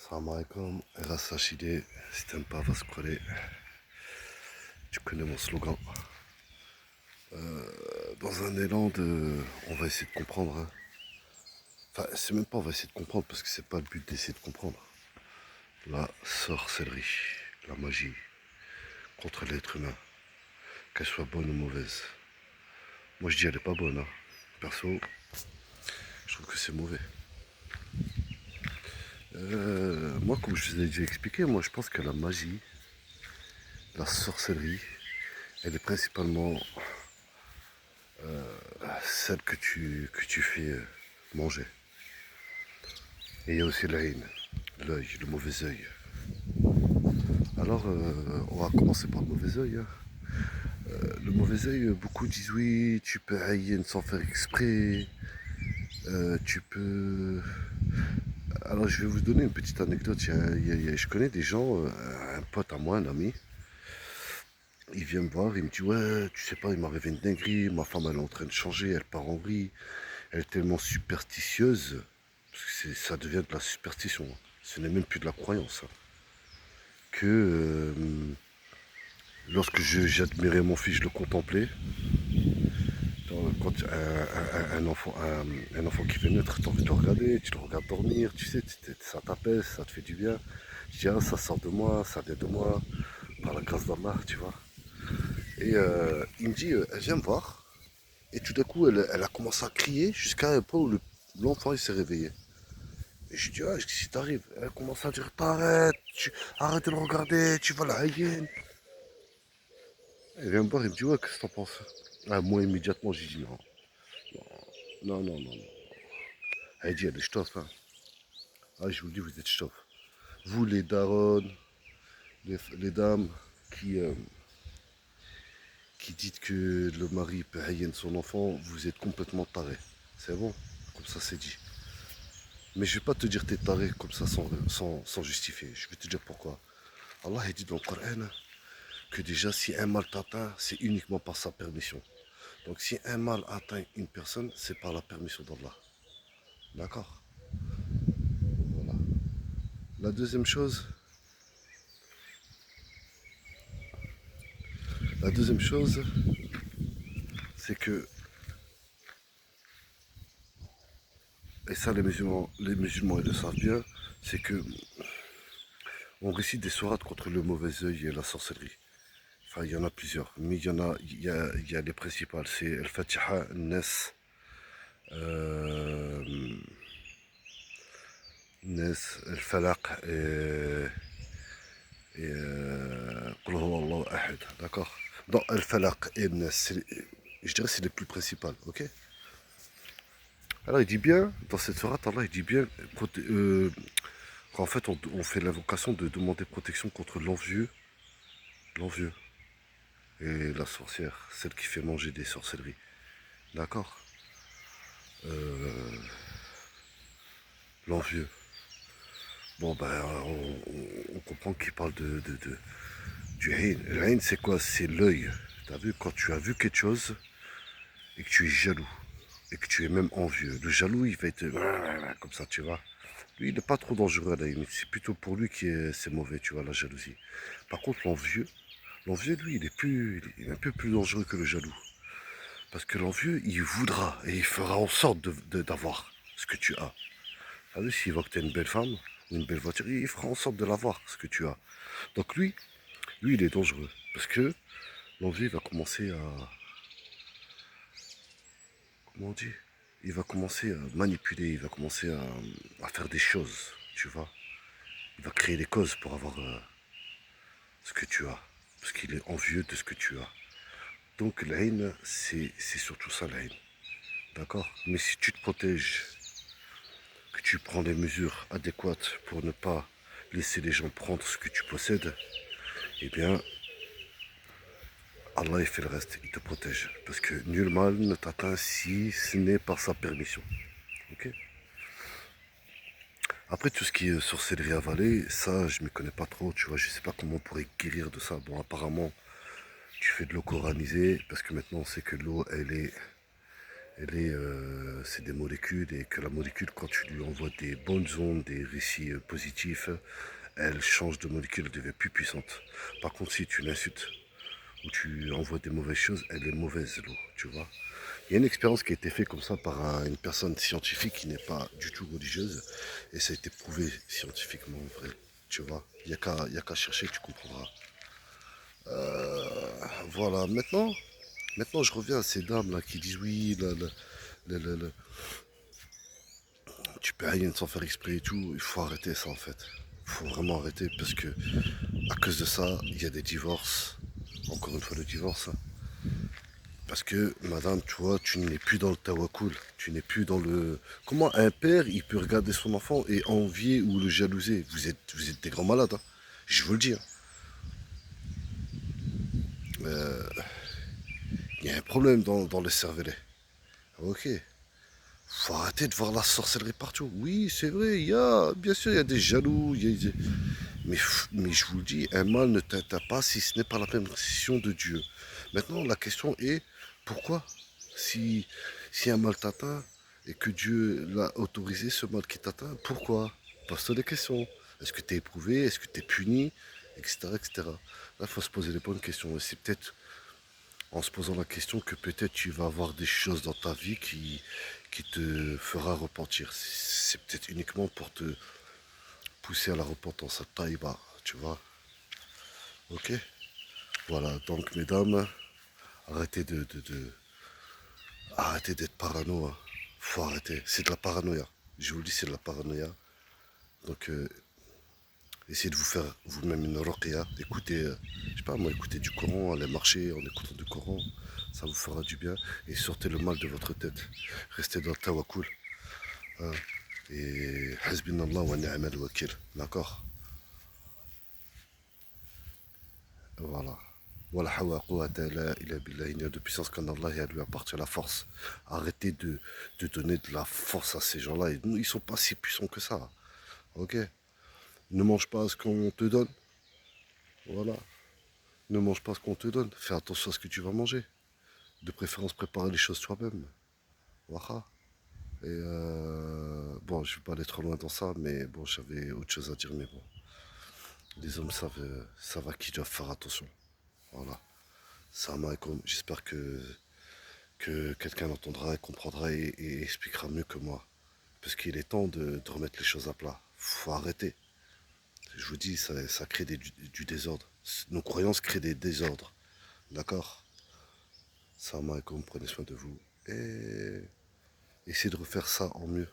Salam alaikum, reste Chile, si t'aimes pas, va scroller. Tu connais mon slogan. Dans un élan de. On va essayer de comprendre. Hein. Enfin, c'est même pas on va essayer de comprendre parce que c'est pas le but d'essayer de comprendre. La sorcellerie, la magie contre l'être humain, qu'elle soit bonne ou mauvaise. Moi je dis elle est pas bonne. Hein. Perso, je trouve que c'est mauvais. Moi, comme je vous ai déjà expliqué, moi je pense que la magie, la sorcellerie, elle est principalement celle que tu fais manger. Et il y a aussi la haine, l'œil, le mauvais œil. Alors, on va commencer par le mauvais œil. Hein. Le mauvais œil, beaucoup disent oui, tu peux haïr sans faire exprès. Tu peux. Alors, je vais vous donner une petite anecdote. Je connais des gens, un pote à moi, un ami. Il vient me voir, il me dit ouais, tu sais pas, il m'est arrivé une dinguerie. Ma femme, elle est en train de changer, elle part en vrille. Elle est tellement superstitieuse, parce que ça devient de la superstition. Hein. Ce n'est même plus de la croyance. Hein. Que lorsque j'admirais mon fils, je le contemplais. Quand un enfant qui vient naître, tu as envie de le regarder, tu le regardes dormir, tu sais, ça t'apaise, ça te fait du bien. Je dis, ah, ça sort de moi, ça vient de moi, par la grâce d'Allah, tu vois. Et il me dit, elle vient me voir, et tout d'un coup, elle a commencé à crier jusqu'à un point où l'enfant il s'est réveillé. Et je dis, ah, qu'est-ce qui t'arrive? Elle commence à dire, arrête de le regarder, tu vas la hyène. Elle vient me voir, il me dit, ouais, qu'est-ce que t'en penses? Ah, moi, immédiatement, j'ai dit, non, non, non, non, non. Elle dit, elle est ch'tof, hein. Ah, je vous le dis, vous êtes ch'tof. Vous, les darons, les dames qui dites que le mari peut haïr son enfant, vous êtes complètement tarés. C'est bon? Comme ça, c'est dit. Mais je vais pas te dire t'es taré comme ça sans justifier. Je vais te dire pourquoi. Allah a dit dans le Coran que déjà si un mal t'atteint, c'est uniquement par sa permission. Donc si un mal atteint une personne, c'est par la permission d'Allah. D'accord? Voilà. La deuxième chose, c'est que, et ça les musulmans ils le savent bien, c'est que on récite des sourates contre le mauvais œil et la sorcellerie. Enfin, il y en a plusieurs, mais il y a les principales. C'est Al-Fatiha, Nes, euh, Al-Falaq et Qul huwa Allahu ahad. D'accord? Dans Al-Falaq et Nes, je dirais que c'est les plus principales, ok? Alors il dit bien, dans cette sourate, Allah il dit bien qu'en fait on fait l'invocation de demander protection contre l'envieux et la sorcière, celle qui fait manger des sorcelleries. D'accord? L'envieux. Bon ben on comprend qu'il parle du hain. Le hain c'est quoi? C'est l'œil. T'as vu quand tu as vu quelque chose et que tu es jaloux et que tu es même envieux. Le jaloux il va être comme ça tu vois. Lui, il n'est pas trop dangereux à la limite. C'est plutôt pour lui que c'est mauvais, tu vois, la jalousie. Par contre, l'envieux, lui, il est un peu plus dangereux que le jaloux. Parce que l'envieux, il voudra et il fera en sorte d'avoir ce que tu as. Ah oui, s'il voit que tu as une belle femme ou une belle voiture, il fera en sorte de l'avoir, ce que tu as. Donc lui, il est dangereux. Parce que l'envieux, il va commencer à... Comment on dit? Il va commencer à manipuler, il va commencer à faire des choses, tu vois. Il va créer des causes pour avoir ce que tu as, parce qu'il est envieux de ce que tu as. Donc la haine, c'est surtout ça la haine. D'accord? Mais si tu te protèges, que tu prends les mesures adéquates pour ne pas laisser les gens prendre ce que tu possèdes, eh bien, Allah il fait le reste, il te protège. Parce que nul mal ne t'atteint si ce n'est par sa permission. Ok? Après tout ce qui est sorcellerie avalée, ça je ne m'y connais pas trop, tu vois, je sais pas comment on pourrait guérir de ça. Bon apparemment tu fais de l'eau coranisée, parce que maintenant on sait que l'eau c'est des molécules et que la molécule, quand tu lui envoies des bonnes ondes, des récits positifs, elle change de molécule, elle devient plus puissante. Par contre, si tu l'insultes ou tu envoies des mauvaises choses, elle est mauvaise, l'eau, tu vois. Il y a une expérience qui a été faite comme ça par une personne scientifique qui n'est pas du tout religieuse et ça a été prouvé scientifiquement, vrai, tu vois. Il y a qu'à chercher, tu comprendras. Voilà, maintenant je reviens à ces dames là qui disent oui, le- tu peux rien sans faire exprès et tout. Il faut arrêter ça en fait. Il faut vraiment arrêter parce que à cause de ça, il y a des divorces. Encore une fois, le divorce, hein. Parce que, madame, tu vois, tu n'es plus dans le tawakul. Tu n'es plus dans le. Comment un père, il peut regarder son enfant et envier ou le jalouser? Vous êtes des grands malades, hein. Je vous le dis, hein. Il y a un problème dans le cervelet. Ok. Faut arrêter de voir la sorcellerie partout. Oui, c'est vrai, bien sûr, il y a des jaloux, mais je vous le dis, un mal ne t'atteint pas si ce n'est pas la permission de Dieu. Maintenant, la question est, pourquoi si, si un mal t'atteint et que Dieu l'a autorisé, ce mal qui t'atteint, pourquoi? Pose-toi des questions. Est-ce que tu es éprouvé? Est-ce que tu es puni? Etc. etc. Là, il faut se poser les bonnes questions. Et c'est peut-être en se posant la question que peut-être tu vas avoir des choses dans ta vie qui te fera repentir. C'est peut-être uniquement pour te pousser à la repentance, à taïba, tu vois. Ok. Voilà, donc mesdames, arrêtez arrêtez d'être parano, hein. Faut arrêter. C'est de la paranoïa. Je vous le dis, c'est de la paranoïa. Donc essayez de vous faire vous-même une ruqya. Écoutez, je sais pas moi, écoutez du Coran, allez marcher en écoutant du Coran. Ça vous fera du bien. Et sortez le mal de votre tête. Restez dans le tawakul, hein. Et hasbinallah wa ni'mal wakil. D'accord. Voilà. Voilà, hawa quwwata la ilaha billah. Il n'y a de puissance qu'en Allah et à lui appartient la force. Arrêtez de donner de la force à ces gens-là. Ils sont pas si puissants que ça. Ok. Ne mange pas ce qu'on te donne. Voilà. Ne mange pas ce qu'on te donne. Fais attention à ce que tu vas manger. De préférence, préparer les choses toi-même. Voilà. Et bon, je vais pas aller trop loin dans ça, mais bon, j'avais autre chose à dire, mais bon. Les hommes savent à qui ils doivent faire attention. Voilà. Salam alaikum. J'espère que quelqu'un l'entendra et comprendra et expliquera mieux que moi. Parce qu'il est temps de remettre les choses à plat. Faut arrêter. Je vous dis, ça crée du désordre. Nos croyances créent des désordres. D'accord. Salam alaikum, prenez soin de vous. Et essayez de refaire ça en mieux.